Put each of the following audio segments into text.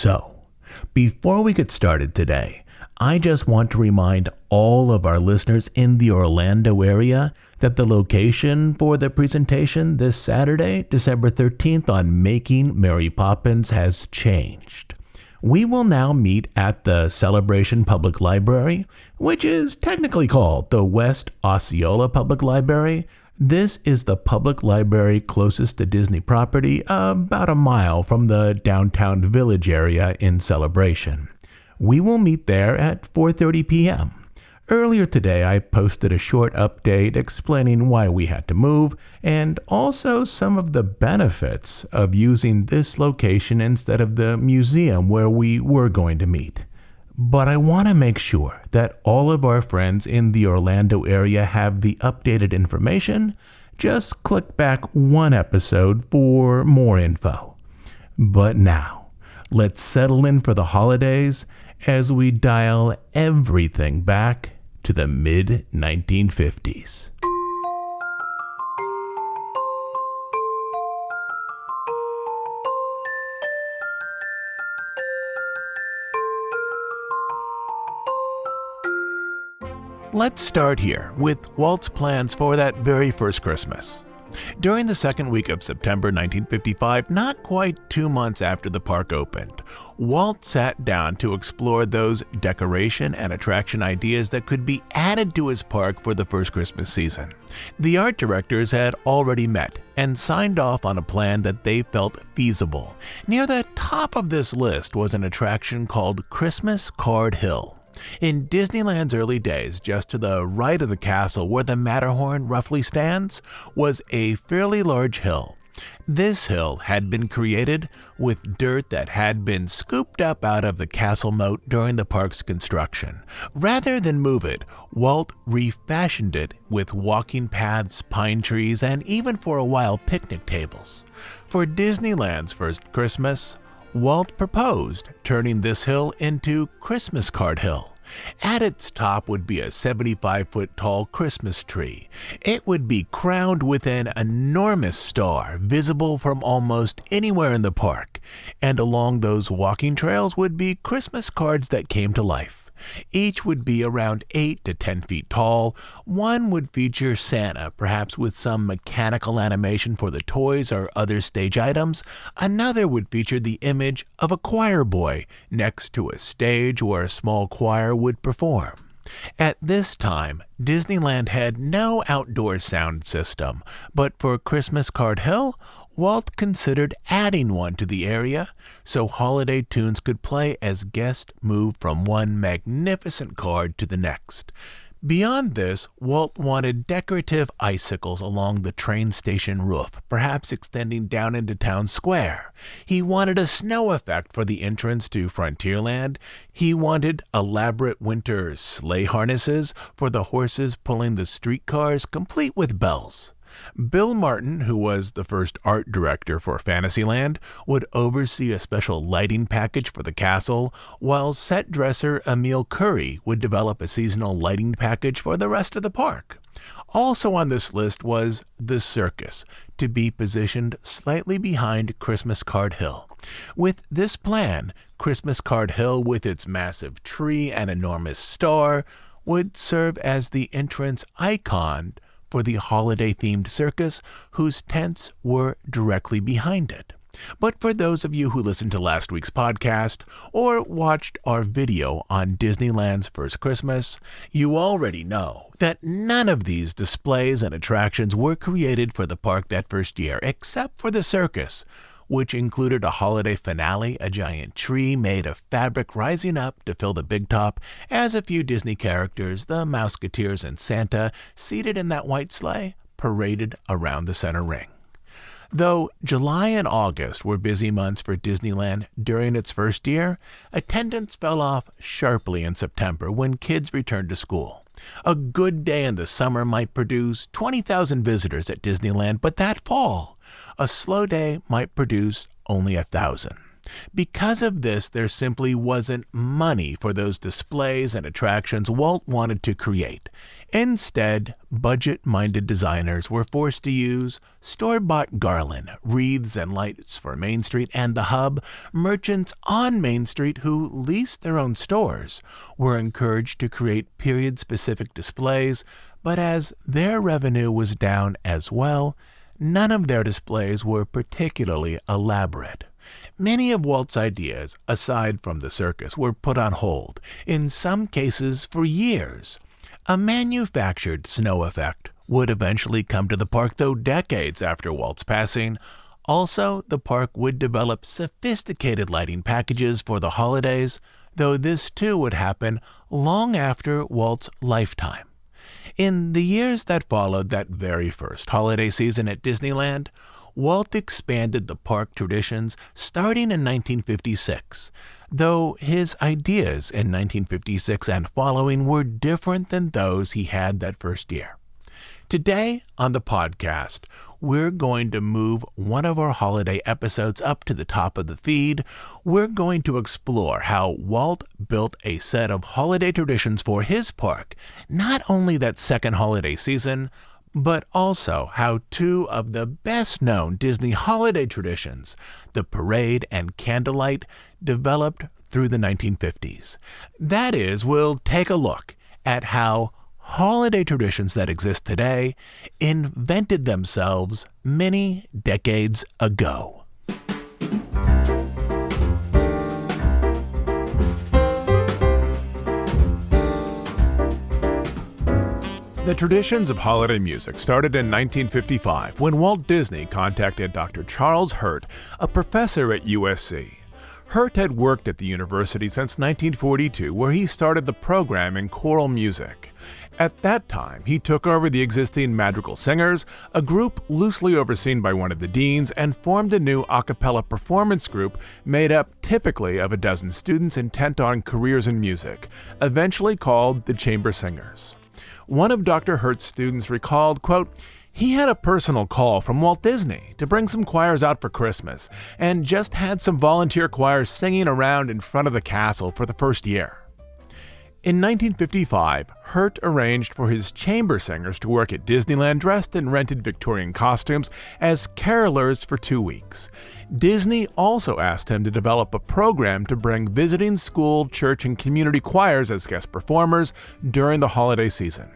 So, before we get started today, I just want to remind all of our listeners in the Orlando area that the location for the presentation this Saturday, December 13th on Making Mary Poppins has changed. We will now meet at the Celebration Public Library, which is technically called the West Osceola Public Library. This is the public library closest to Disney property, about a mile from the downtown village area in Celebration. We will meet there at 4:30 p.m. Earlier today, I posted a short update explaining why we had to move and also some of the benefits of using this location instead of the museum where we were going to meet. But I want to make sure that all of our friends in the Orlando area have the updated information. Just click back one episode for more info. But now, let's settle in for the holidays as we dial everything back to the mid-1950s. Let's start here with Walt's plans for that very first Christmas. During the second week of September 1955, not quite 2 months after the park opened, Walt sat down to explore those decoration and attraction ideas that could be added to his park for the first Christmas season. The art directors had already met and signed off on a plan that they felt feasible. Near the top of this list was an attraction called Christmas Card Hill. In Disneyland's early days, just to the right of the castle where the Matterhorn roughly stands, was a fairly large hill. This hill had been created with dirt that had been scooped up out of the castle moat during the park's construction. Rather than move it, Walt refashioned it with walking paths, pine trees, and even for a while picnic tables. For Disneyland's first Christmas, Walt proposed turning this hill into Christmas Card Hill. At its top would be a 75-foot tall Christmas tree. It would be crowned with an enormous star visible from almost anywhere in the park, and along those walking trails would be Christmas cards that came to life. Each would be around 8 to 10 feet tall. One would feature Santa, perhaps with some mechanical animation for the toys or other stage items. Another would feature the image of a choir boy next to a stage where a small choir would perform. At this time, Disneyland had no outdoor sound system, but for Christmas Card Hill, Walt considered adding one to the area so holiday tunes could play as guests moved from one magnificent card to the next. Beyond this, Walt wanted decorative icicles along the train station roof, perhaps extending down into town square. He wanted a snow effect for the entrance to Frontierland. He wanted elaborate winter sleigh harnesses for the horses pulling the streetcars, complete with bells. Bill Martin, who was the first art director for Fantasyland, would oversee a special lighting package for the castle, while set dresser Emil Curry would develop a seasonal lighting package for the rest of the park. Also on this list was the circus, to be positioned slightly behind Christmas Card Hill. With this plan, Christmas Card Hill, with its massive tree and enormous star, would serve as the entrance icon for the holiday-themed circus, whose tents were directly behind it. But for those of you who listened to last week's podcast or watched our video on Disneyland's First Christmas, you already know that none of these displays and attractions were created for the park that first year, except for the circus, which included a holiday finale, a giant tree made of fabric rising up to fill the big top, as a few Disney characters, the Mouseketeers and Santa, seated in that white sleigh, paraded around the center ring. Though July and August were busy months for Disneyland during its first year, attendance fell off sharply in September when kids returned to school. A good day in the summer might produce 20,000 visitors at Disneyland, but that fall, a slow day might produce only 1,000. Because of this, there simply wasn't money for those displays and attractions Walt wanted to create. Instead, budget-minded designers were forced to use store-bought garland, wreaths, and lights for Main Street and the Hub. Merchants on Main Street who leased their own stores were encouraged to create period-specific displays, but as their revenue was down as well, none of their displays were particularly elaborate. Many of Walt's ideas, aside from the circus, were put on hold, in some cases for years. A manufactured snow effect would eventually come to the park, though decades after Walt's passing. Also, the park would develop sophisticated lighting packages for the holidays, though this too would happen long after Walt's lifetime. In the years that followed that very first holiday season at Disneyland, Walt expanded the park traditions starting in 1956, though his ideas in 1956 and following were different than those he had that first year. Today on the podcast, we're going to move one of our holiday episodes up to the top of the feed. We're going to explore how Walt built a set of holiday traditions for his park, not only that second holiday season, but also how two of the best-known Disney holiday traditions, the parade and candlelight, developed through the 1950s. That is, we'll take a look at how holiday traditions that exist today invented themselves many decades ago. The traditions of holiday music started in 1955 when Walt Disney contacted Dr. Charles Hurt, a professor at USC. Hurt had worked at the university since 1942, where he started the program in choral music. At that time, he took over the existing Madrigal Singers, a group loosely overseen by one of the deans, and formed a new a cappella performance group made up typically of a dozen students intent on careers in music, eventually called the Chamber Singers. One of Dr. Hurt's students recalled, quote, "He had a personal call from Walt Disney to bring some choirs out for Christmas and just had some volunteer choirs singing around in front of the castle for the first year." In 1955, Hurt arranged for his chamber singers to work at Disneyland dressed in rented Victorian costumes as carolers for 2 weeks. Disney also asked him to develop a program to bring visiting school, church, and community choirs as guest performers during the holiday season.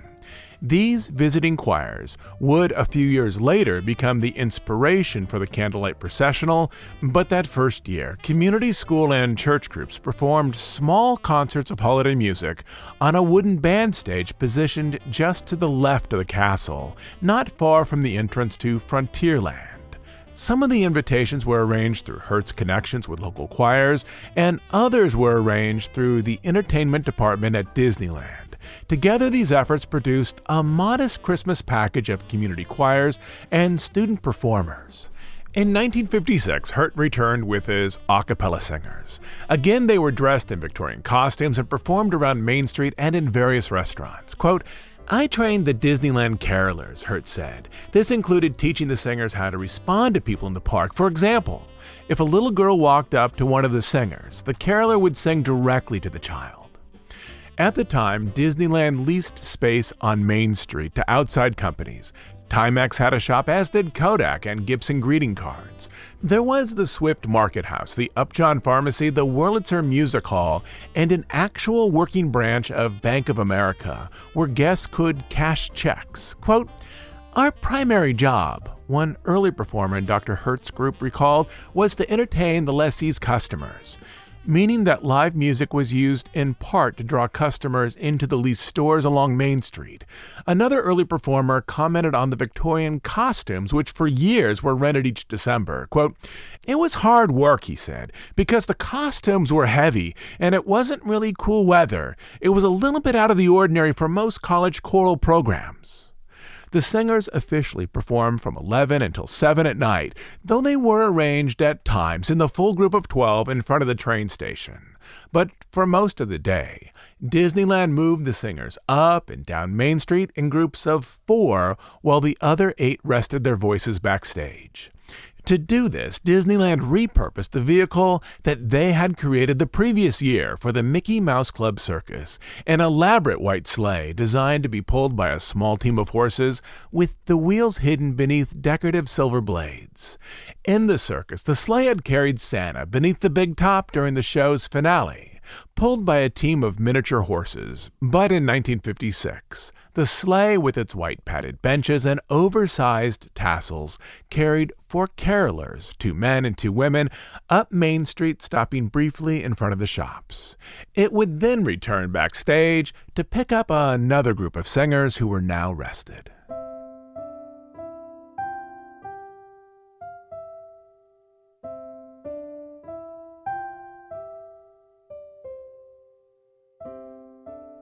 These visiting choirs would, a few years later, become the inspiration for the Candlelight Processional, but that first year, community school and church groups performed small concerts of holiday music on a wooden band stage positioned just to the left of the castle, not far from the entrance to Frontierland. Some of the invitations were arranged through Hurt's connections with local choirs, and others were arranged through the entertainment department at Disneyland. Together, these efforts produced a modest Christmas package of community choirs and student performers. In 1956, Hurt returned with his a cappella singers. Again, they were dressed in Victorian costumes and performed around Main Street and in various restaurants. Quote, "I trained the Disneyland carolers," Hurt said. "This included teaching the singers how to respond to people in the park. For example, if a little girl walked up to one of the singers, the caroler would sing directly to the child." At the time, Disneyland leased space on Main Street to outside companies. Timex had a shop, as did Kodak and Gibson greeting cards. There was the Swift Market House, the Upjohn Pharmacy, the Wurlitzer Music Hall, and an actual working branch of Bank of America, where guests could cash checks. Quote, "Our primary job," one early performer in Dr. Hurt's group recalled, "was to entertain the lessee's customers," meaning that live music was used in part to draw customers into the leased stores along Main Street. Another early performer commented on the Victorian costumes, which for years were rented each December. Quote, "It was hard work," he said, "because the costumes were heavy and it wasn't really cool weather. It was a little bit out of the ordinary for most college choral programs." The singers officially performed from 11 until 7 at night, though they were arranged at times in the full group of 12 in front of the train station. But for most of the day, Disneyland moved the singers up and down Main Street in groups of 4, while the other 8 rested their voices backstage. To do this, Disneyland repurposed the vehicle that they had created the previous year for the Mickey Mouse Club Circus, an elaborate white sleigh designed to be pulled by a small team of horses with the wheels hidden beneath decorative silver blades. In the circus, the sleigh had carried Santa beneath the big top during the show's finale, pulled by a team of miniature horses. But in 1956, the sleigh with its white padded benches and oversized tassels carried 4 carolers, 2 men and 2 women, up Main Street, stopping briefly in front of the shops. It would then return backstage to pick up another group of singers who were now rested.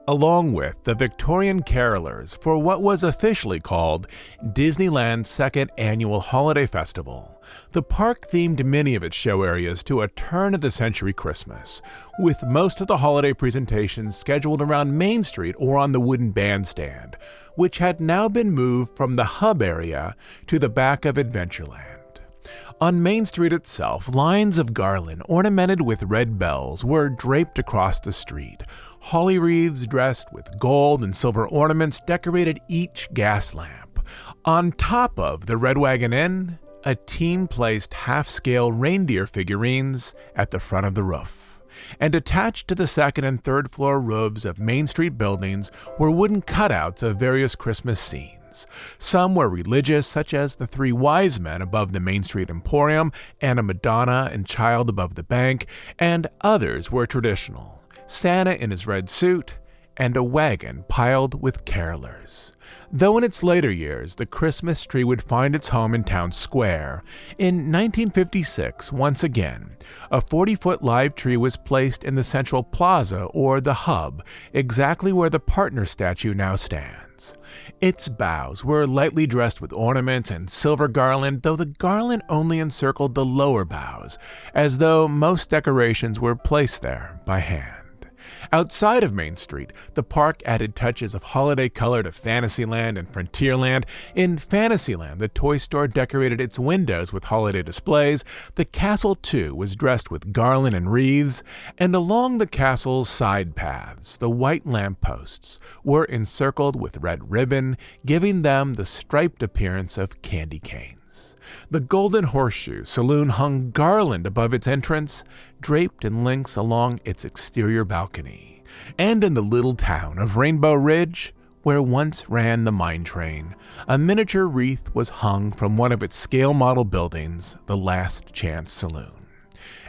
Along with the Victorian carolers for what was officially called Disneyland's second annual holiday festival, the park themed many of its show areas to a turn-of-the-century Christmas, with most of the holiday presentations scheduled around Main Street or on the wooden bandstand, which had now been moved from the hub area to the back of Adventureland. On Main Street itself, lines of garland ornamented with red bells were draped across the street. Holly wreaths dressed with gold and silver ornaments decorated each gas lamp. On top of the Red Wagon Inn, a team placed half-scale reindeer figurines at the front of the roof. And attached to the 2nd and 3rd floor roofs of Main Street buildings were wooden cutouts of various Christmas scenes. Some were religious, such as the 3 wise men above the Main Street Emporium and a Madonna and Child above the bank, and others were traditional. Santa in his red suit, and a wagon piled with carolers. Though in its later years, the Christmas tree would find its home in Town Square, in 1956, once again, a 40-foot live tree was placed in the Central Plaza, or the Hub, exactly where the partner statue now stands. Its boughs were lightly dressed with ornaments and silver garland, though the garland only encircled the lower boughs, as though most decorations were placed there by hand. Outside of Main Street, the park added touches of holiday color to Fantasyland and Frontierland. In Fantasyland, the toy store decorated its windows with holiday displays. The castle, too, was dressed with garland and wreaths, and along the castle's side paths, the white lampposts were encircled with red ribbon, giving them the striped appearance of candy canes. The Golden Horseshoe Saloon hung garland above its entrance, draped in links along its exterior balcony. And in the little town of Rainbow Ridge, where once ran the mine train, a miniature wreath was hung from one of its scale model buildings, the Last Chance Saloon.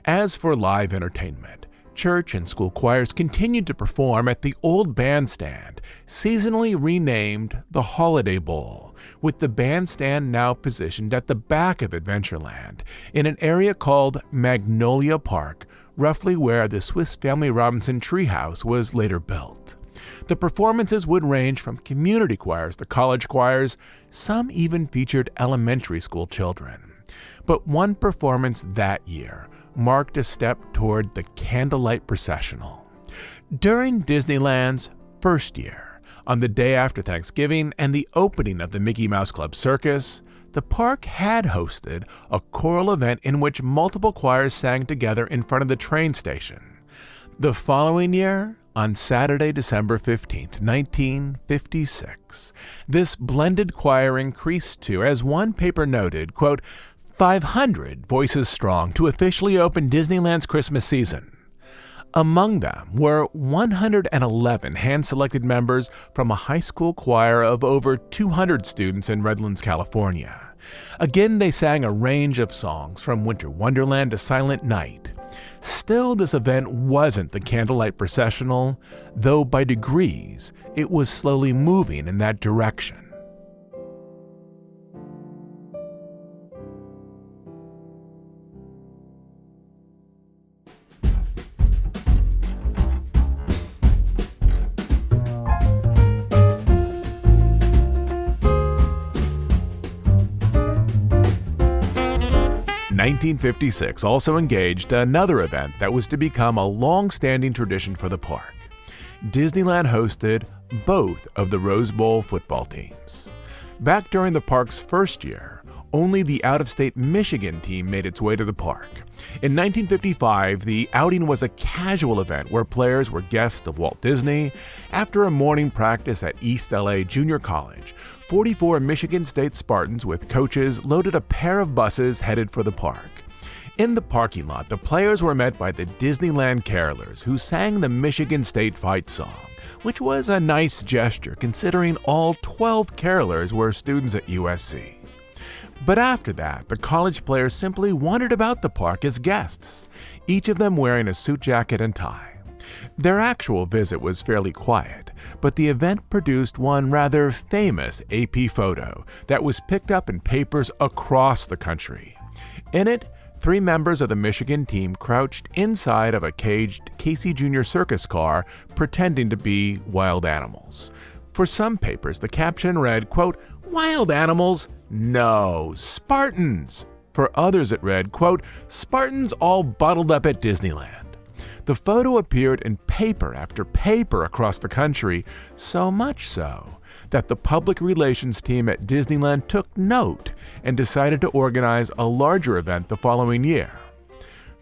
As for live entertainment, church and school choirs continued to perform at the old bandstand, seasonally renamed the Holiday Bowl, with the bandstand now positioned at the back of Adventureland, in an area called Magnolia Park, roughly where the Swiss Family Robinson treehouse was later built. The performances would range from community choirs to college choirs, some even featured elementary school children. But one performance that year marked a step toward the candlelight processional. During Disneyland's first year, on the day after Thanksgiving and the opening of the Mickey Mouse Club Circus, the park had hosted a choral event in which multiple choirs sang together in front of the train station. The following year, on Saturday, December 15, 1956, this blended choir increased to, as one paper noted, quote, 500 voices strong to officially open Disneyland's Christmas season. Among them were 111 hand-selected members from a high school choir of over 200 students in Redlands, California. Again, they sang a range of songs from Winter Wonderland to Silent Night. Still, this event wasn't the candlelight processional, though by degrees it was slowly moving in that direction. 1956 also engaged another event that was to become a long-standing tradition for the park. Disneyland hosted both of the Rose Bowl football teams. Back during the park's first year, only the out-of-state Michigan team made its way to the park. In 1955, the outing was a casual event where players were guests of Walt Disney. After a morning practice at East LA Junior College, 44 Michigan State Spartans with coaches loaded a pair of buses headed for the park. In the parking lot, the players were met by the Disneyland carolers who sang the Michigan State fight song, which was a nice gesture considering all 12 carolers were students at USC. But after that, the college players simply wandered about the park as guests, each of them wearing a suit jacket and tie. Their actual visit was fairly quiet, but the event produced one rather famous AP photo that was picked up in papers across the country. In it, 3 members of the Michigan team crouched inside of a caged Casey Jr. circus car pretending to be wild animals. For some papers, the caption read, quote, "Wild animals? No, Spartans." For others it read, quote, "Spartans all bottled up at Disneyland." The photo appeared in paper after paper across the country, so much so that the public relations team at Disneyland took note and decided to organize a larger event the following year.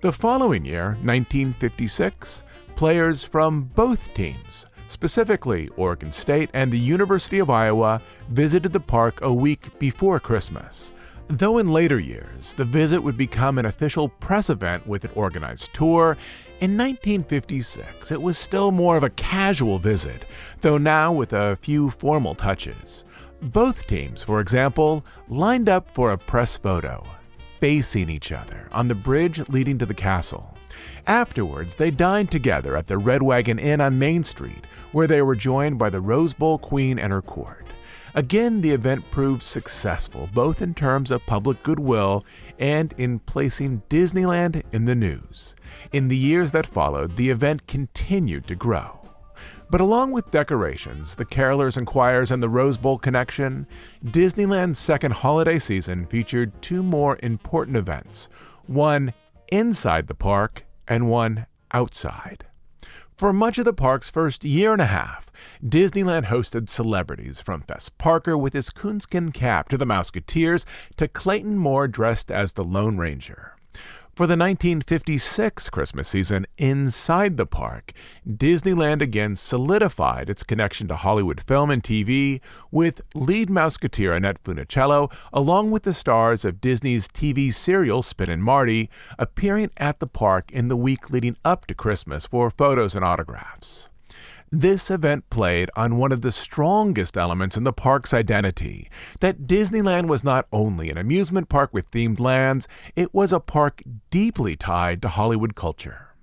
The following year, 1956, players from both teams, specifically Oregon State and the University of Iowa, visited the park a week before Christmas. Though in later years, the visit would become an official press event with an organized tour, in 1956 it was still more of a casual visit, though now with a few formal touches. Both teams, for example, lined up for a press photo, facing each other on the bridge leading to the castle. Afterwards, they dined together at the Red Wagon Inn on Main Street, where they were joined by the Rose Bowl Queen and her court. Again, the event proved successful, both in terms of public goodwill and in placing Disneyland in the news. In the years that followed, the event continued to grow. But along with decorations, the carolers and choirs, and the Rose Bowl connection, Disneyland's second holiday season featured 2 more important events, one inside the park and one outside. For much of the park's first year and a half, Disneyland hosted celebrities from Fess Parker with his coonskin cap to the Mouseketeers to Clayton Moore dressed as the Lone Ranger. For the 1956 Christmas season inside the park, Disneyland again solidified its connection to Hollywood film and TV with lead Mouseketeer Annette Funicello, along with the stars of Disney's TV serial Spin and Marty, appearing at the park in the week leading up to Christmas for photos and autographs. This event played on one of the strongest elements in the park's identity, that Disneyland was not only an amusement park with themed lands, it was a park deeply tied to Hollywood culture.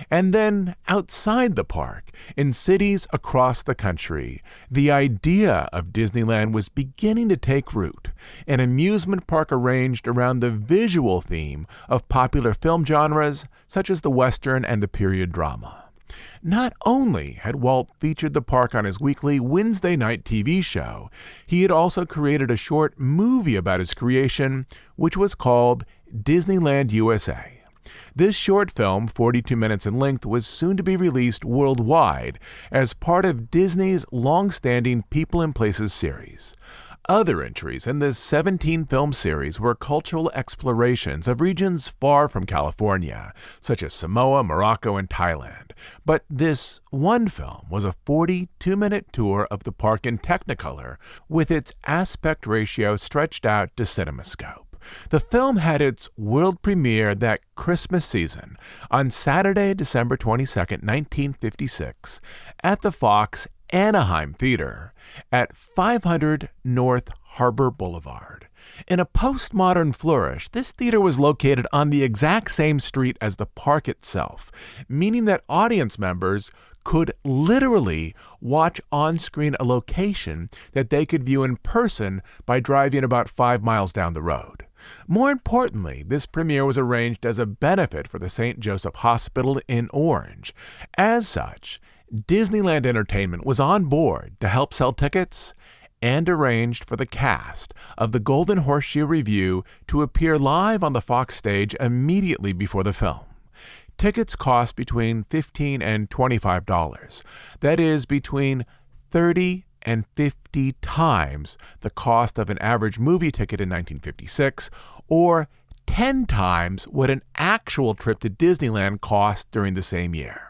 And then, outside the park, in cities across the country, the idea of Disneyland was beginning to take root, an amusement park arranged around the visual theme of popular film genres such as the Western and the period drama. Not only had Walt featured the park on his weekly Wednesday night TV show, he had also created a short movie about his creation, which was called Disneyland USA. This short film, 42 minutes in length, was soon to be released worldwide as part of Disney's long-standing People and Places series. Other entries in this 17-film series were cultural explorations of regions far from California, such as Samoa, Morocco, and Thailand. But this one film was a 42-minute tour of the park in Technicolor, with its aspect ratio stretched out to CinemaScope. The film had its world premiere that Christmas season on Saturday, December 22, 1956, at the Fox Anaheim Theater at 500 North Harbor Boulevard. In a postmodern flourish, this theater was located on the exact same street as the park itself, meaning that audience members could literally watch on screen a location that they could view in person by driving about 5 miles down the road. More importantly, this premiere was arranged as a benefit for the St. Joseph Hospital in Orange. As such, Disneyland Entertainment was on board to help sell tickets and arranged for the cast of the Golden Horseshoe Revue to appear live on the Fox stage immediately before the film. Tickets cost between $15 and $25. That is between $30 and 50 times the cost of an average movie ticket in 1956, or 10 times what an actual trip to Disneyland cost during the same year.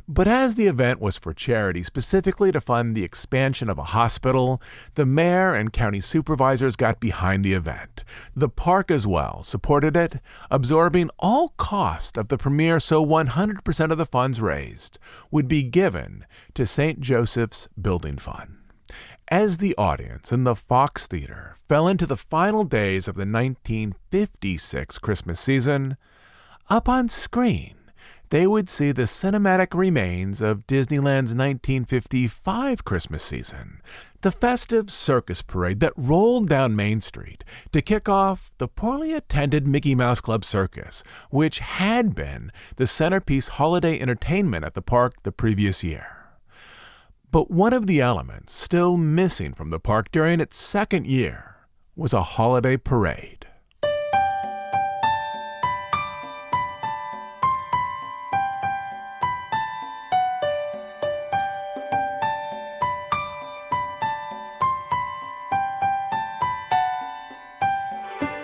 But as the event was for charity, specifically to fund the expansion of a hospital, the mayor and county supervisors got behind the event. The park as well supported it, absorbing all cost of the premiere, so 100% of the funds raised would be given to St. Joseph's Building Fund. As the audience in the Fox Theater fell into the final days of the 1956 Christmas season, up on screen, they would see the cinematic remains of Disneyland's 1955 Christmas season, the festive circus parade that rolled down Main Street to kick off the poorly attended Mickey Mouse Club Circus, which had been the centerpiece holiday entertainment at the park the previous year. But one of the elements still missing from the park during its second year was a holiday parade.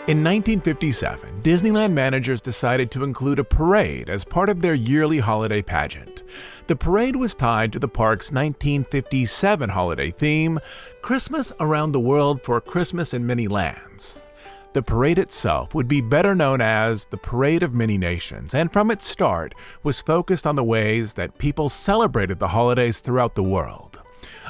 In 1957, Disneyland managers decided to include a parade as part of their yearly holiday pageant. The parade was tied to the park's 1957 holiday theme, Christmas Around the World for Christmas in Many Lands. The parade itself would be better known as the Parade of Many Nations, and from its start was focused on the ways that people celebrated the holidays throughout the world.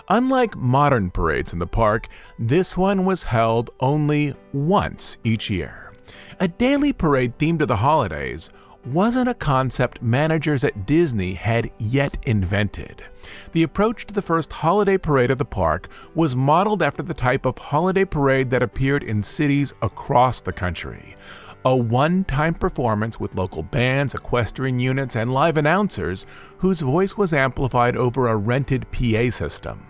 Unlike modern parades in the park, this one was held only once each year. A daily parade themed to the holidays wasn't a concept managers at Disney had yet invented. The approach to the first holiday parade of the park was modeled after the type of holiday parade that appeared in cities across the country. A one-time performance with local bands, equestrian units, and live announcers whose voice was amplified over a rented PA system.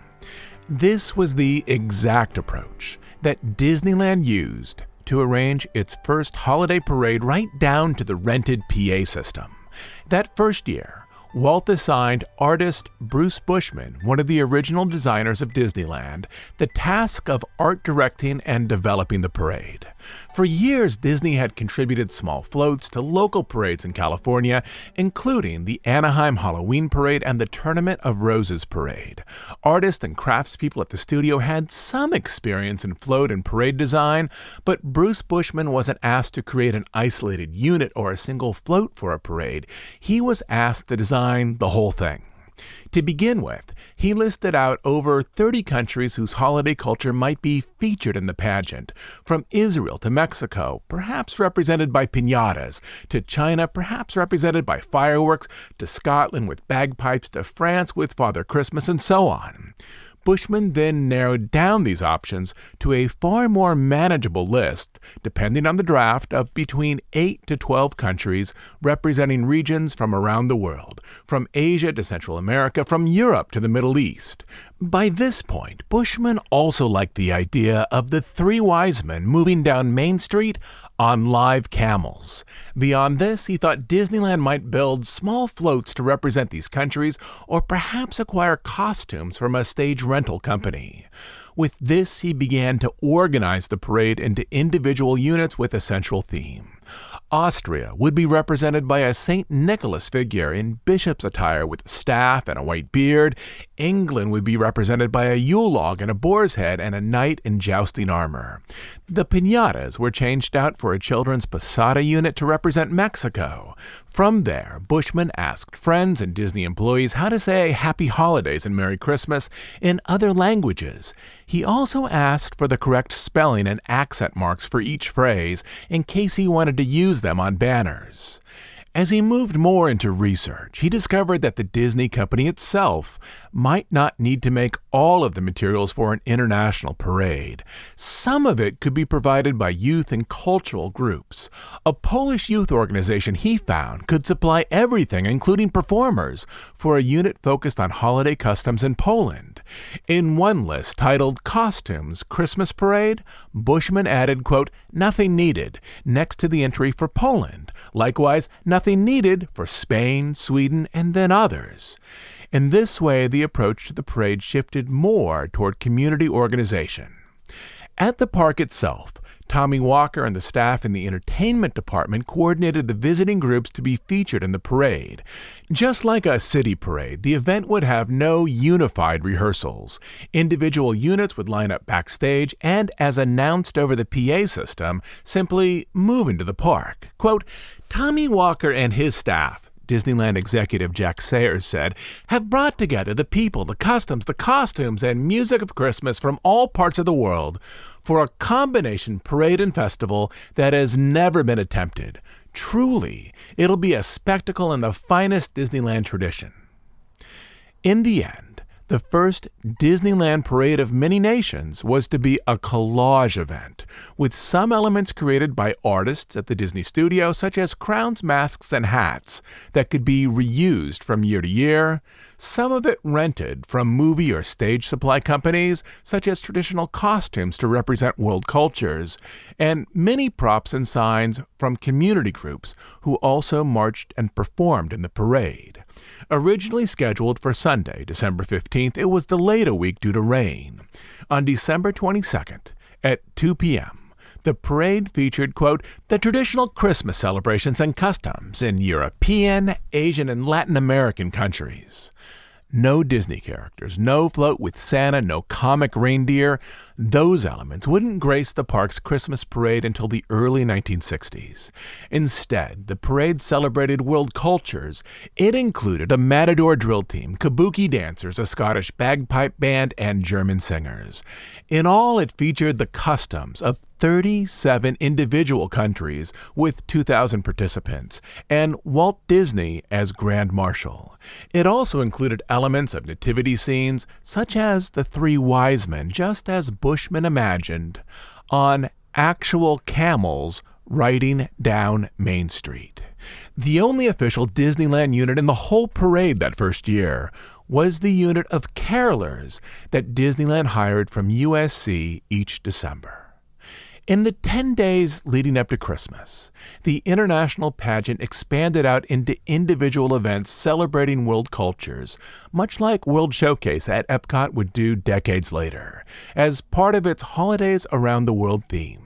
This was the exact approach that Disneyland used to arrange its first holiday parade, right down to the rented PA system. That first year, Walt assigned artist Bruce Bushman, one of the original designers of Disneyland, the task of art directing and developing the parade. For years, Disney had contributed small floats to local parades in California, including the Anaheim Halloween Parade and the Tournament of Roses Parade. Artists and craftspeople at the studio had some experience in float and parade design, but Bruce Bushman wasn't asked to create an isolated unit or a single float for a parade. He was asked to design the whole thing. To begin with, he listed out over 30 countries whose holiday culture might be featured in the pageant, from Israel to Mexico, perhaps represented by piñatas, to China, perhaps represented by fireworks, to Scotland with bagpipes, to France with Father Christmas, and so on. Bushman then narrowed down these options to a far more manageable list, depending on the draft, of between 8 to 12 countries representing regions from around the world, from Asia to Central America, from Europe to the Middle East. By this point, Bushman also liked the idea of the three wise men moving down Main Street on live camels. Beyond this, he thought Disneyland might build small floats to represent these countries, or perhaps acquire costumes from a stage rental company. With this, he began to organize the parade into individual units with a central theme. Austria would be represented by a St. Nicholas figure in bishop's attire with a staff and a white beard. England would be represented by a Yule log and a boar's head and a knight in jousting armor. The piñatas were changed out for a children's posada unit to represent Mexico. From there, Bushman asked friends and Disney employees how to say Happy Holidays and Merry Christmas in other languages. He also asked for the correct spelling and accent marks for each phrase in case he wanted to use them on banners. As he moved more into research, he discovered that the Disney company itself might not need to make all of the materials for an international parade. Some of it could be provided by youth and cultural groups. A Polish youth organization, he found, could supply everything, including performers, for a unit focused on holiday customs in Poland. In one list titled Costumes Christmas Parade, Bushman added, quote, "Nothing needed," next to the entry for Poland. Likewise, nothing needed for Spain, Sweden, and then others. In this way, the approach to the parade shifted more toward community organization. At the park itself, Tommy Walker and the staff in the entertainment department coordinated the visiting groups to be featured in the parade. Just like a city parade, the event would have no unified rehearsals. Individual units would line up backstage and, as announced over the PA system, simply move into the park. Quote, Tommy Walker and his staff, Disneyland executive Jack Sayers said, have brought together the people, the customs, the costumes, and music of Christmas from all parts of the world for a combination parade and festival that has never been attempted. Truly, it'll be a spectacle in the finest Disneyland tradition. In the end, the first Disneyland Parade of Many Nations was to be a collage event, with some elements created by artists at the Disney studio, such as crowns, masks, and hats, that could be reused from year to year, some of it rented from movie or stage supply companies, such as traditional costumes to represent world cultures, and many props and signs from community groups who also marched and performed in the parade. Originally scheduled for Sunday, December 15th, it was delayed a week due to rain. On December 22nd, at 2 p.m., the parade featured, quote, the traditional Christmas celebrations and customs in European, Asian, and Latin American countries. No Disney characters, no float with Santa, no comic reindeer. Those elements wouldn't grace the park's Christmas parade until the early 1960s. Instead, the parade celebrated world cultures. It included a matador drill team, kabuki dancers, a Scottish bagpipe band, and German singers. In all, it featured the customs of 37 individual countries with 2,000 participants, and Walt Disney as Grand Marshal. It also included elements of nativity scenes, such as the three wise men, just as Bushmen imagined, on actual camels riding down Main Street. The only official Disneyland unit in the whole parade that first year was the unit of carolers that Disneyland hired from USC each December. In the 10 days leading up to Christmas, the international pageant expanded out into individual events celebrating world cultures, much like World Showcase at Epcot would do decades later, as part of its Holidays Around the World theme.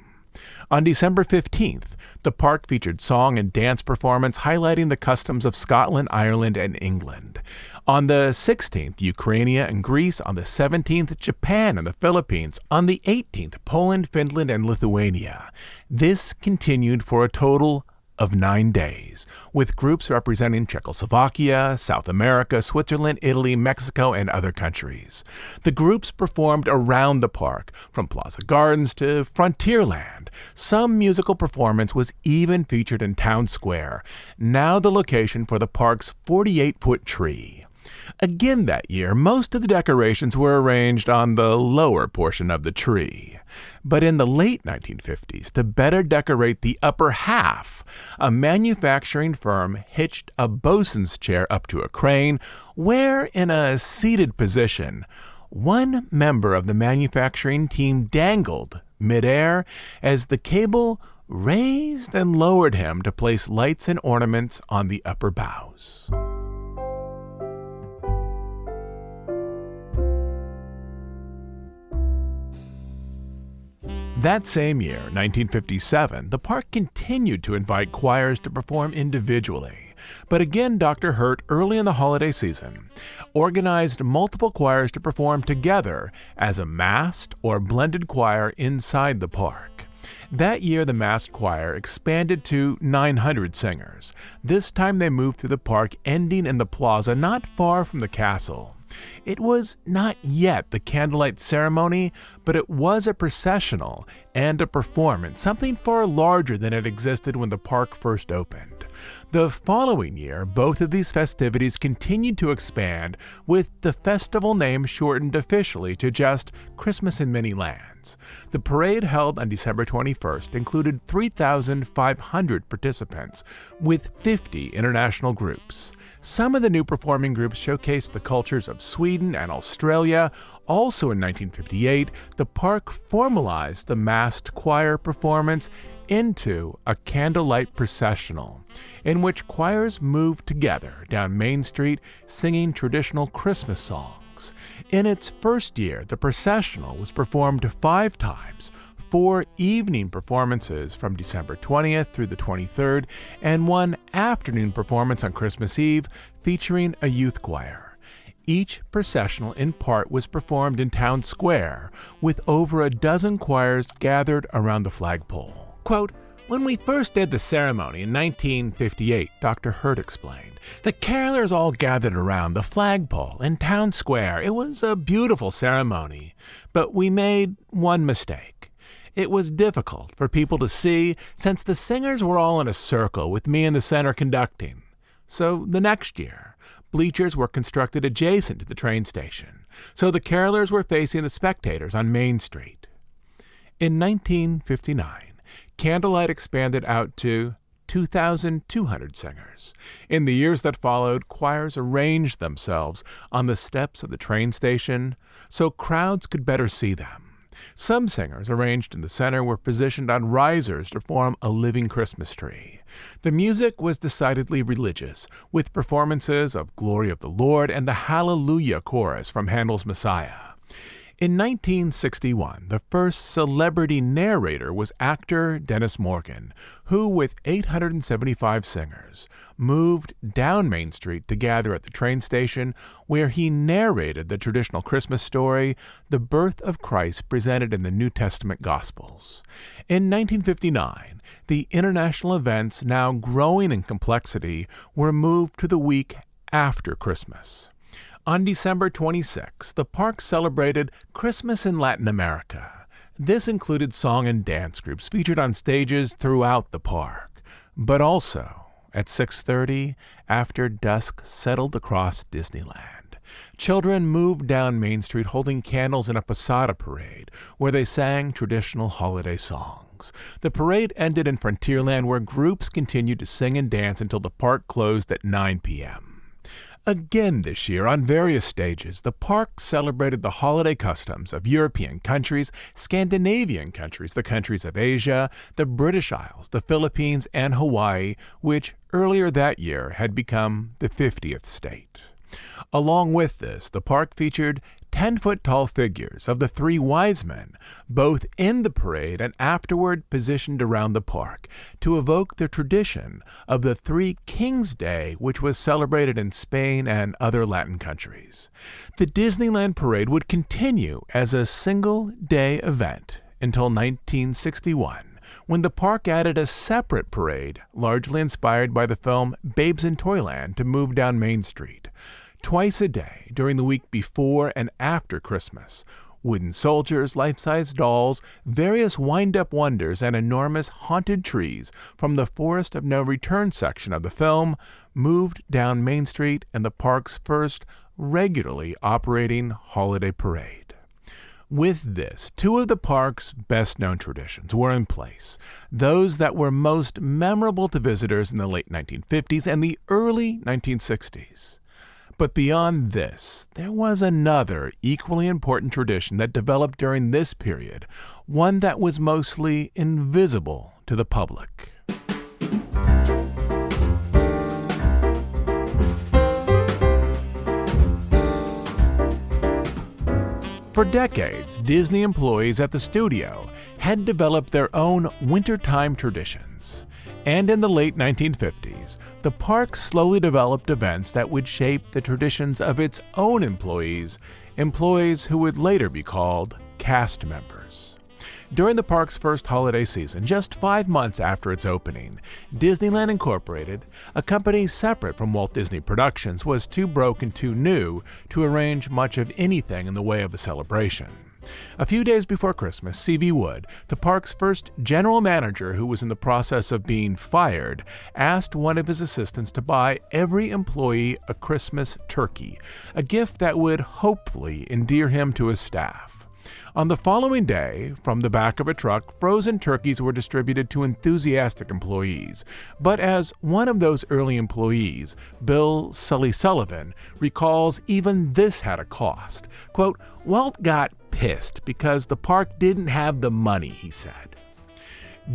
On December 15th, the park featured song and dance performance highlighting the customs of Scotland, Ireland, and England. On the 16th, Ukraine and Greece. On the 17th, Japan and the Philippines. On the 18th, Poland, Finland, and Lithuania. This continued for a total of 9 days, with groups representing Czechoslovakia, South America, Switzerland, Italy, Mexico, and other countries. The groups performed around the park, from Plaza Gardens to Frontierland. Some musical performance was even featured in Town Square, now the location for the park's 48-foot tree. Again that year, most of the decorations were arranged on the lower portion of the tree. But in the late 1950s, to better decorate the upper half, a manufacturing firm hitched a bosun's chair up to a crane, where, in a seated position, one member of the manufacturing team dangled midair as the cable raised and lowered him to place lights and ornaments on the upper boughs. That same year, 1957, the park continued to invite choirs to perform individually. But again, Dr. Hurt, early in the holiday season, organized multiple choirs to perform together as a massed or blended choir inside the park. That year, the massed choir expanded to 900 singers. This time they moved through the park, ending in the plaza not far from the castle. It was not yet the candlelight ceremony, but it was a processional and a performance, something far larger than had existed when the park first opened. The following year, both of these festivities continued to expand, with the festival name shortened officially to just Christmas in Many Lands. The parade, held on December 21st, included 3,500 participants, with 50 international groups. Some of the new performing groups showcased the cultures of Sweden and Australia. Also in 1958, the park formalized the masked choir performance into a candlelight processional in which choirs moved together down Main Street singing traditional Christmas songs. In its first year, the processional was performed 5 times, 4 evening performances from December 20th through the 23rd, and 1 afternoon performance on Christmas Eve featuring a youth choir. Each processional in part was performed in Town Square, with over a dozen choirs gathered around the flagpole. Quote, "When we first did the ceremony in 1958, Dr. Hurt explained, the carolers all gathered around the flagpole in Town Square. It was a beautiful ceremony, but we made one mistake. It was difficult for people to see since the singers were all in a circle with me in the center conducting. So the next year, bleachers were constructed adjacent to the train station, so the carolers were facing the spectators on Main Street." In 1959, candlelight expanded out to 2,200 singers. In the years that followed, choirs arranged themselves on the steps of the train station so crowds could better see them. Some singers arranged in the center were positioned on risers to form a living Christmas tree. The music was decidedly religious, with performances of Glory of the Lord and the Hallelujah chorus from Handel's Messiah. In 1961, the first celebrity narrator was actor Dennis Morgan, who, with 875 singers, moved down Main Street to gather at the train station, where he narrated the traditional Christmas story, the birth of Christ presented in the New Testament Gospels. In 1959, the international events, now growing in complexity, were moved to the week after Christmas. On December 26, the park celebrated Christmas in Latin America. This included song and dance groups featured on stages throughout the park, but also at 6:30 after dusk settled across Disneyland. Children moved down Main Street holding candles in a Posada parade where they sang traditional holiday songs. The parade ended in Frontierland where groups continued to sing and dance until the park closed at 9 p.m. Again this year, on various stages, the park celebrated the holiday customs of European countries, Scandinavian countries, the countries of Asia, the British Isles, the Philippines, and Hawaii, which earlier that year had become the 50th state. Along with this, the park featured 10-foot-tall figures of the 3 wise men, both in the parade and afterward positioned around the park, to evoke the tradition of the 3 Kings' Day, which was celebrated in Spain and other Latin countries. The Disneyland parade would continue as a single-day event until 1961, when the park added a separate parade, largely inspired by the film Babes in Toyland, to move down Main Street. Twice a day during the week before and after Christmas, wooden soldiers, life-size dolls, various wind-up wonders, and enormous haunted trees from the Forest of No Return section of the film moved down Main Street in the park's first regularly operating holiday parade. With this, 2 of the park's best-known traditions were in place, those that were most memorable to visitors in the late 1950s and the early 1960s. But beyond this, there was another equally important tradition that developed during this period, one that was mostly invisible to the public. For decades, Disney employees at the studio had developed their own wintertime traditions. And in the late 1950s, the park slowly developed events that would shape the traditions of its own employees who would later be called cast members. During the park's first holiday season, just 5 months after its opening, Disneyland Incorporated, a company separate from Walt Disney Productions, was too broke and too new to arrange much of anything in the way of a celebration. A few days before Christmas, C.V. Wood, the park's first general manager who was in the process of being fired, asked one of his assistants to buy every employee a Christmas turkey, a gift that would hopefully endear him to his staff. On the following day, from the back of a truck, frozen turkeys were distributed to enthusiastic employees. But as one of those early employees, Bill Sully Sullivan, recalls, even this had a cost. Quote, "Walt got pissed because the park didn't have the money," he said.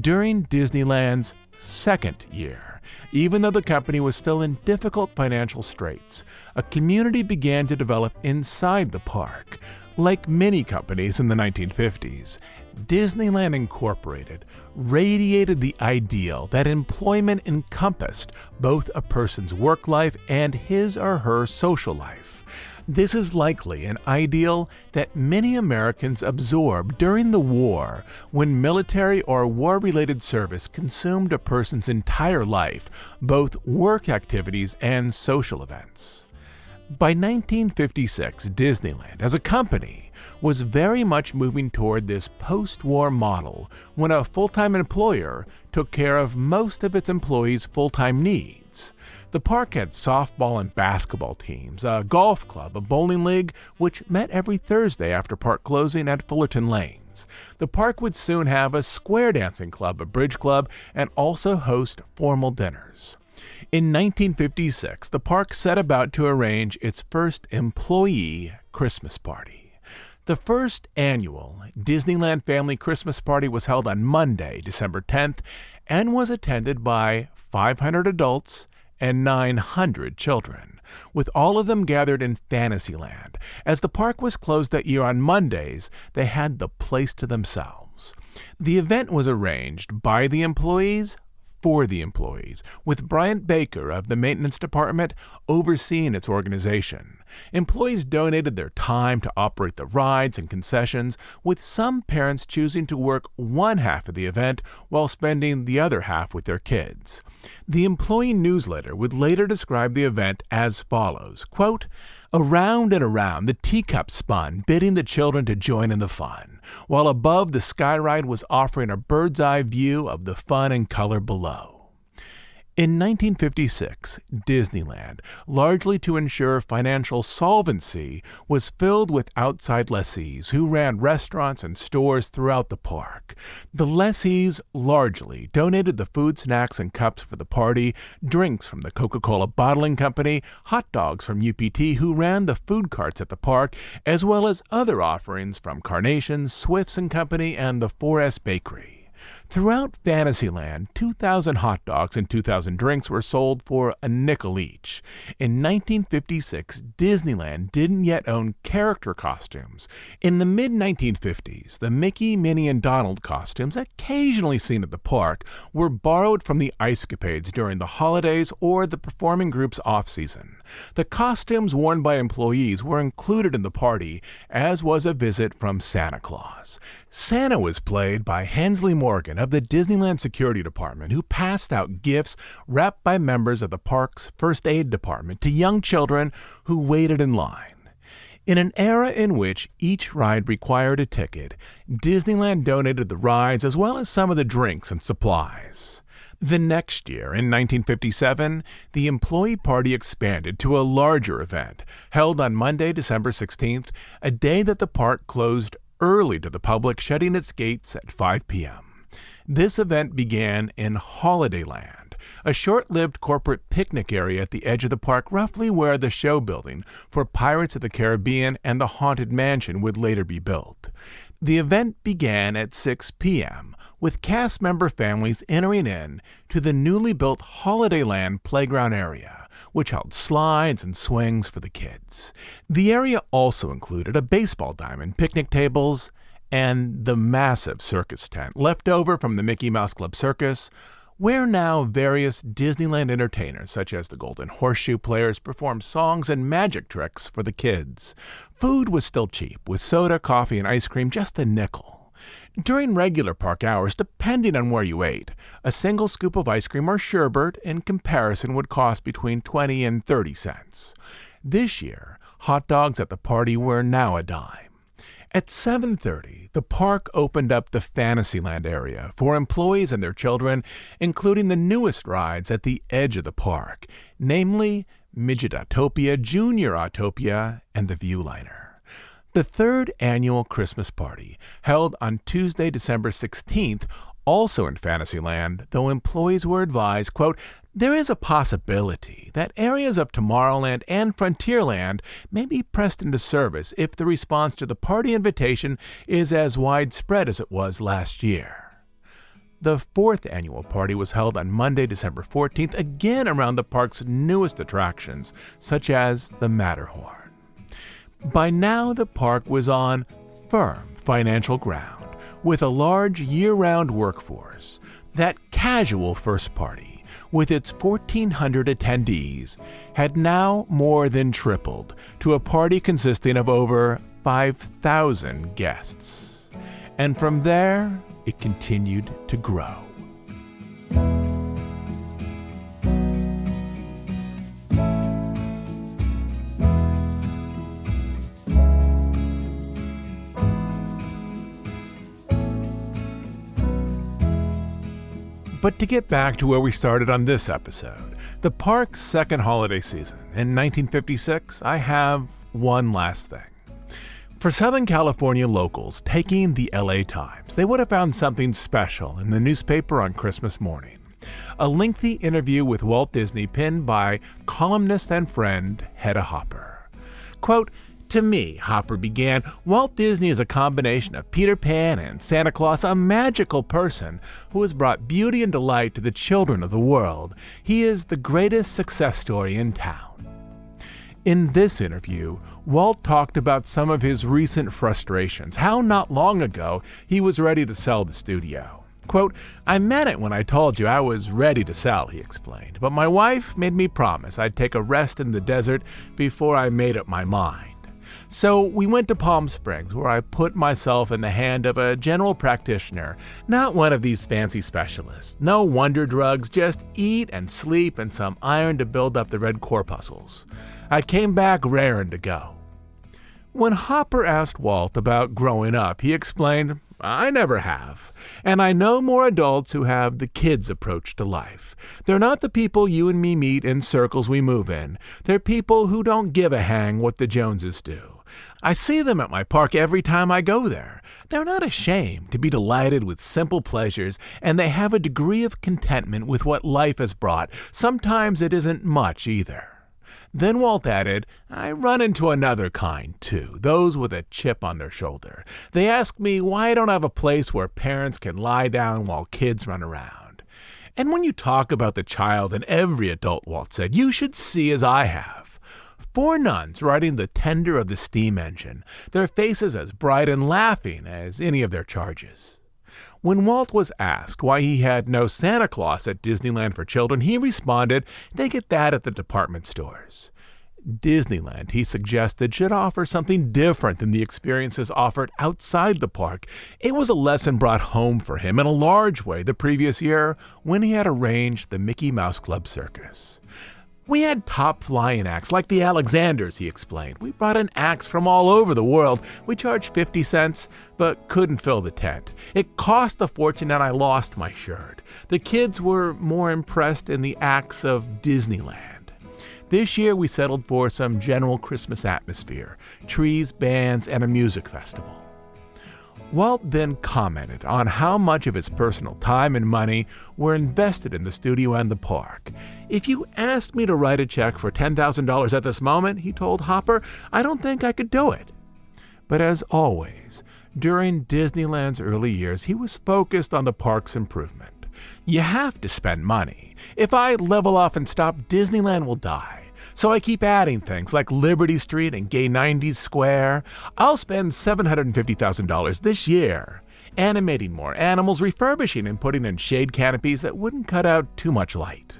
during Disneyland's second year. Even though the company was still in difficult financial straits, a community began to develop inside the park. Like many companies in the 1950s, Disneyland Incorporated radiated the ideal that employment encompassed both a person's work life and his or her social life. This is likely an ideal that many Americans absorbed during the war, when military or war-related service consumed a person's entire life, both work activities and social events. By 1956, Disneyland, as a company, was very much moving toward this post-war model when a full-time employer took care of most of its employees' full-time needs. The park had softball and basketball teams, a golf club, a bowling league, which met every Thursday after park closing at Fullerton Lanes. The park would soon have a square dancing club, a bridge club, and also host formal dinners. In 1956, the park set about to arrange its first employee Christmas party. The first annual Disneyland Family Christmas Party was held on Monday, December 10th, and was attended by 500 adults and 900 children, with all of them gathered in Fantasyland. As the park was closed that year on Mondays, they had the place to themselves. The event was arranged by the employees for the employees, with Bryant Baker of the maintenance department overseeing its organization. Employees donated their time to operate the rides and concessions, with some parents choosing to work one half of the event while spending the other half with their kids. The employee newsletter would later describe the event as follows, quote, "Around and around the teacup spun, bidding the children to join in the fun, while above the sky ride was offering a bird's eye view of the fun and color below." In 1956, Disneyland, largely to ensure financial solvency, was filled with outside lessees who ran restaurants and stores throughout the park. The lessees largely donated the food, snacks, and cups for the party, drinks from the Coca-Cola Bottling Company, hot dogs from UPT, who ran the food carts at the park, as well as other offerings from Carnation, Swifts and Company, and the 4S Bakery. Throughout Fantasyland, 2,000 hot dogs and 2,000 drinks were sold for a nickel each. In 1956, Disneyland didn't yet own character costumes. In the mid-1950s, the Mickey, Minnie, and Donald costumes, occasionally seen at the park, were borrowed from the Ice-Capades during the holidays or the performing group's off-season. The costumes worn by employees were included in the party, as was a visit from Santa Claus. Santa was played by Hensley Morgan of the Disneyland Security Department, who passed out gifts wrapped by members of the park's first aid department to young children who waited in line. In an era in which each ride required a ticket, Disneyland donated the rides as well as some of the drinks and supplies. The next year, in 1957, the employee party expanded to a larger event, held on Monday, December 16th, a day that the park closed early to the public, shutting its gates at 5 p.m. This event began in Holidayland, a short-lived corporate picnic area at the edge of the park, roughly where the show building for Pirates of the Caribbean and the Haunted Mansion would later be built. The event began at 6 p.m., with cast member families entering in to the newly built Holidayland playground area, which held slides and swings for the kids. The area also included a baseball diamond, picnic tables, and the massive circus tent left over from the Mickey Mouse Club Circus, where now various Disneyland entertainers, such as the Golden Horseshoe Players, performed songs and magic tricks for the kids. Food was still cheap, with soda, coffee, and ice cream just a nickel. During regular park hours, depending on where you ate, a single scoop of ice cream or sherbet in comparison would cost between 20 and 30 cents. This year, hot dogs at the party were now a dime. At 7:30, the park opened up the Fantasyland area for employees and their children, including the newest rides at the edge of the park, namely Midget Autopia, Junior Autopia, and the Viewliner. The third annual Christmas party, held on Tuesday, December 16th, also in Fantasyland, though employees were advised, quote, "There is a possibility that areas of Tomorrowland and Frontierland may be pressed into service if the response to the party invitation is as widespread as it was last year." The fourth annual party was held on Monday, December 14th, again around the park's newest attractions, such as the Matterhorn. By now, the park was on firm financial ground, with a large year-round workforce. That casual first party, with its 1,400 attendees, had now more than tripled to a party consisting of over 5,000 guests. And from there, it continued to grow. But to get back to where we started on this episode, the park's second holiday season in 1956, I have one last thing. For Southern California locals taking the LA Times, they would have found something special in the newspaper on Christmas morning. A lengthy interview with Walt Disney penned by columnist and friend Hedda Hopper. Quote, "To me," Hopper began, "Walt Disney is a combination of Peter Pan and Santa Claus, a magical person who has brought beauty and delight to the children of the world. He is the greatest success story in town." In this interview, Walt talked about some of his recent frustrations, how not long ago he was ready to sell the studio. Quote, "I meant it when I told you I was ready to sell," he explained, "but my wife made me promise I'd take a rest in the desert before I made up my mind. So we went to Palm Springs, where I put myself in the hand of a general practitioner, not one of these fancy specialists. No wonder drugs, just eat and sleep and some iron to build up the red corpuscles. I came back raring to go." When Hopper asked Walt about growing up, he explained, "I never have. And I know more adults who have the kids' approach to life. They're not the people you and me meet in circles we move in. They're people who don't give a hang what the Joneses do. I see them at my park every time I go there. They're not ashamed to be delighted with simple pleasures, and they have a degree of contentment with what life has brought. Sometimes it isn't much either." Then Walt added, "I run into another kind, too, those with a chip on their shoulder. They ask me why I don't have a place where parents can lie down while kids run around. And when you talk about the child in every adult," Walt said, "you should see as I have. 4 nuns riding the tender of the steam engine, their faces as bright and laughing as any of their charges." When Walt was asked why he had no Santa Claus at Disneyland for children, he responded, "They get that at the department stores." Disneyland, he suggested, should offer something different than the experiences offered outside the park. It was a lesson brought home for him in a large way the previous year when he had arranged the Mickey Mouse Club Circus. "We had top-flying acts like the Alexanders," he explained. "We brought in acts from all over the world. We charged 50 cents, but couldn't fill the tent. It cost a fortune and I lost my shirt. The kids were more impressed in the acts of Disneyland. This year we settled for some general Christmas atmosphere, trees, bands, and a music festival." Walt then commented on how much of his personal time and money were invested in the studio and the park. "If you asked me to write a check for $10,000 at this moment," he told Hopper, "I don't think I could do it." But as always, during Disneyland's early years, he was focused on the park's improvement. "You have to spend money. If I level off and stop, Disneyland will die. So I keep adding things like Liberty Street and Gay 90s Square. I'll spend $750,000 this year, animating more animals, refurbishing and putting in shade canopies that wouldn't cut out too much light.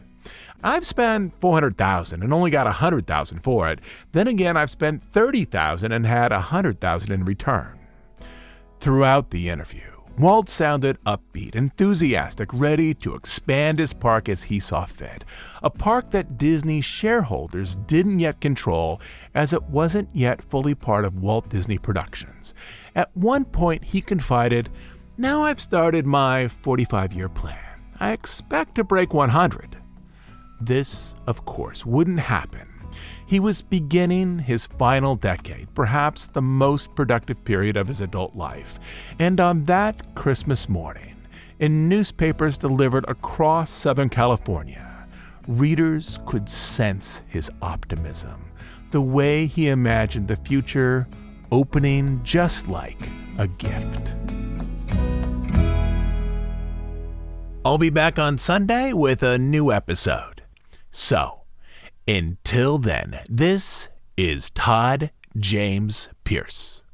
I've spent $400,000 and only got $100,000 for it. Then again, I've spent $30,000 and had $100,000 in return." Throughout the interview, Walt sounded upbeat, enthusiastic, ready to expand his park as he saw fit. A park that Disney shareholders didn't yet control, as it wasn't yet fully part of Walt Disney Productions. At one point, he confided, "Now I've started my 45-year plan. I expect to break 100. This, of course, wouldn't happen. He was beginning his final decade, perhaps the most productive period of his adult life. And on that Christmas morning, in newspapers delivered across Southern California, readers could sense his optimism, the way he imagined the future opening just like a gift. I'll be back on Sunday with a new episode. So, until then, this is Todd James Pierce.